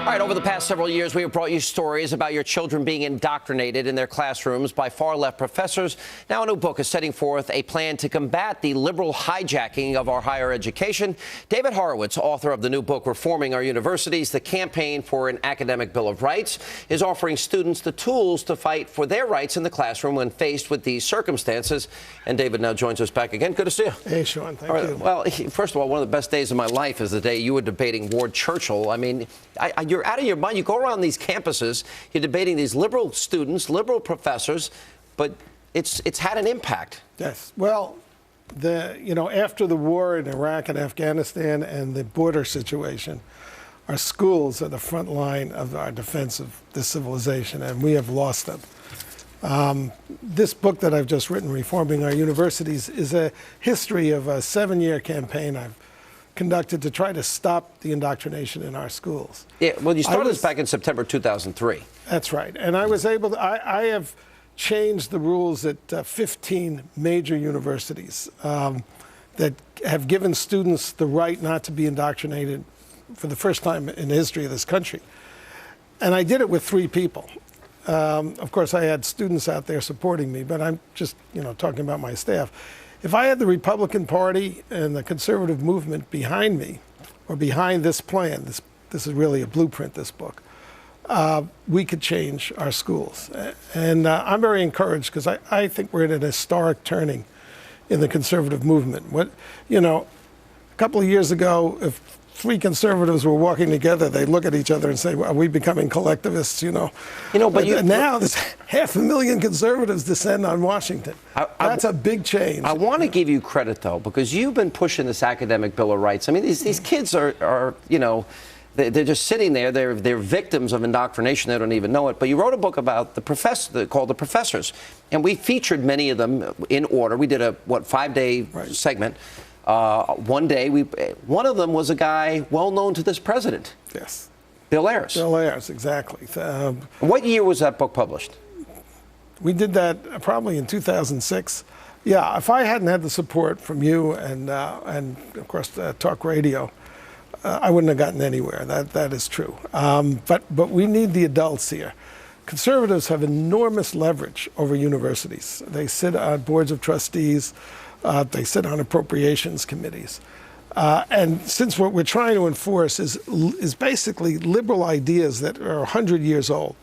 All right, over the past several years, we have brought you stories about your children being indoctrinated in their classrooms by far-left professors. Now a new book is setting forth a plan to combat the liberal hijacking of our higher education. David Horowitz, author of the new book, Reforming Our Universities, the Campaign for an Academic Bill of Rights, is offering students the tools to fight for their rights in the classroom when faced with these circumstances. And David now joins us back again. Good to see you. Hey, Sean. Thank you. Well, first of all, one of the best days of my life is the day you were debating Ward Churchill. I mean, you're out of your mind. You go around these campuses, you're debating these liberal students, liberal professors, but it's had an impact. Yes. Well, after the war in Iraq and Afghanistan and the border situation, our schools are the front line of our defense of this civilization, and we have lost them. This book that I've just written, Reforming Our Universities, is a history of a 7-year campaign I've conducted to try to stop the indoctrination in our schools. Yeah, well, you started this back in September 2003. That's right. And I was able to, I have changed the rules at 15 major universities that have given students the right not to be indoctrinated for the first time in the history of this country. And I did it with 3 people. Of course, I had students out there supporting me, but I'm just, talking about my staff. If I had the Republican Party and the conservative movement behind me, or behind this plan, this is really a blueprint, this book, we could change our schools. And I'm very encouraged because I think we're at an historic turning in the conservative movement. A couple of years ago, if 3 conservatives were walking together, they look at each other and say, "Are we becoming collectivists?" But now there's 500,000 conservatives descend on Washington. That's a big change. I want to give you credit, though, because you've been pushing this academic Bill of Rights. I mean, these kids are they're just sitting there. They're victims of indoctrination. They don't even know it. But you wrote a book about the professor called The Professors, and we featured many of them in order. We did a 5-day segment. One of them was a guy well known to this president. Yes. Bill Ayers. Bill Ayers, exactly. What year was that book published? We did that probably in 2006. Yeah, if I hadn't had the support from you and of course talk radio, I wouldn't have gotten anywhere. That is true. But we need the adults here. Conservatives have enormous leverage over universities. They sit on boards of trustees. They sit on appropriations committees. And since what we're trying to enforce is basically liberal ideas that are 100 years old,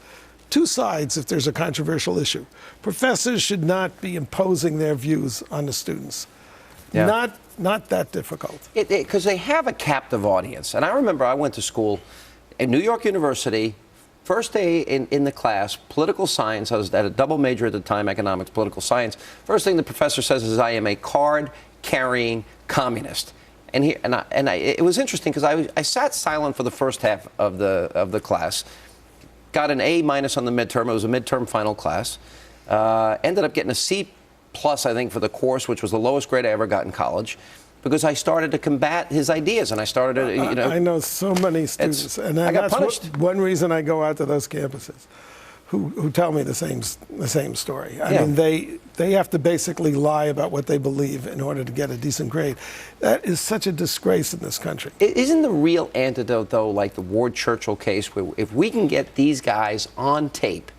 2 sides if there's a controversial issue. Professors should not be imposing their views on the students. Yeah. Not that difficult. Because they have a captive audience. And I remember I went to school at New York University. First day in the class, political science. I was at a double major at the time, economics, political science. First thing the professor says is, "I am a card-carrying communist." And it was interesting because I sat silent for the first half of the class. Got an A- on the midterm. It was a midterm final class. Ended up getting a C+, I think, for the course, which was the lowest grade I ever got in college, because I started to combat his ideas, and I started to, I know so many students, and I got punished. One reason I go out to those campuses, who tell me the same story. I mean, they have to basically lie about what they believe in order to get a decent grade. That is such a disgrace in this country. Isn't the real antidote, though, like the Ward Churchill case, where if we can get these guys on tape,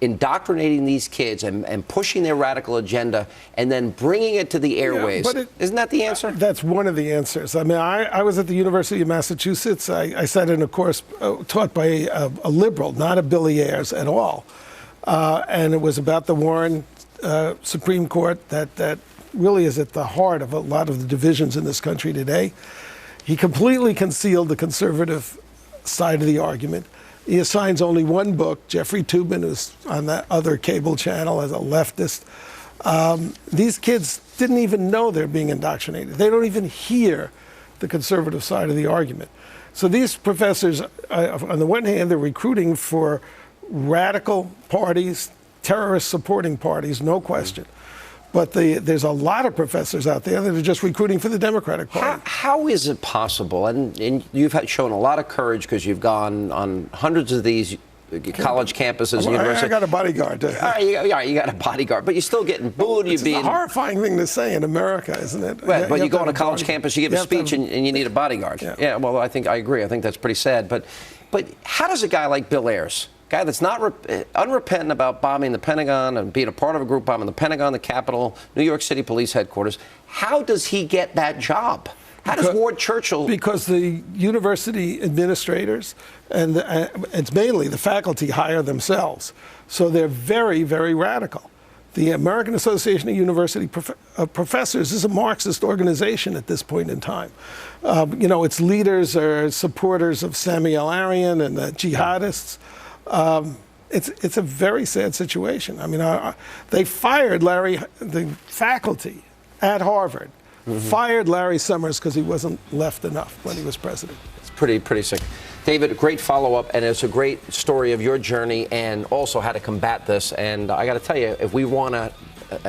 indoctrinating these kids and pushing their radical agenda and then bringing it to the airwaves. Isn't that the answer? That's one of the answers. I mean, I was at the University of Massachusetts. I sat in a course taught by a liberal, not a Billy Ayers at all. And it was about the Warren Supreme Court that really is at the heart of a lot of the divisions in this country today. He completely concealed the conservative side of the argument. He assigns only one book. Jeffrey Toobin, who's on that other cable channel as a leftist. These kids didn't even know they're being indoctrinated. They don't even hear the conservative side of the argument. So these professors, on the one hand, they're recruiting for radical parties, terrorist supporting parties, no question. But there's a lot of professors out there that are just recruiting for the Democratic Party. How is it possible? And you've shown a lot of courage because you've gone on hundreds of these college campuses and I universities. got a bodyguard. All right, you got a bodyguard, but you're still getting booed. It's a horrifying thing to say in America, isn't it? Right, but you go on a college campus, you give a speech, and you need a bodyguard. Yeah, well, I agree. I think that's pretty sad. But how does a guy like Bill Ayers, guy that's not unrepentant about bombing the Pentagon and being a part of a group bombing the Pentagon, the Capitol, New York City Police Headquarters, how does he get that job? How does Ward Churchill? Because the university administrators and it's mainly the faculty hire themselves, so they're very, very radical. The American Association of University Professors is a Marxist organization at this point in time. Its leaders are supporters of Samuel Arian and the jihadists. It's a very sad situation. I mean, they fired the faculty at Harvard, fired Larry Summers because he wasn't left enough when he was president. It's pretty sick. David, great follow-up, and it's a great story of your journey and also how to combat this. And I got to tell you, if we want to,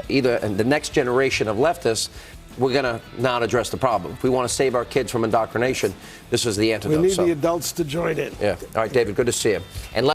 either the next generation of leftists, we're going to not address the problem. If we want to save our kids from indoctrination, this is the antidote. We need the adults to join in. Yeah. All right, David, good to see you. And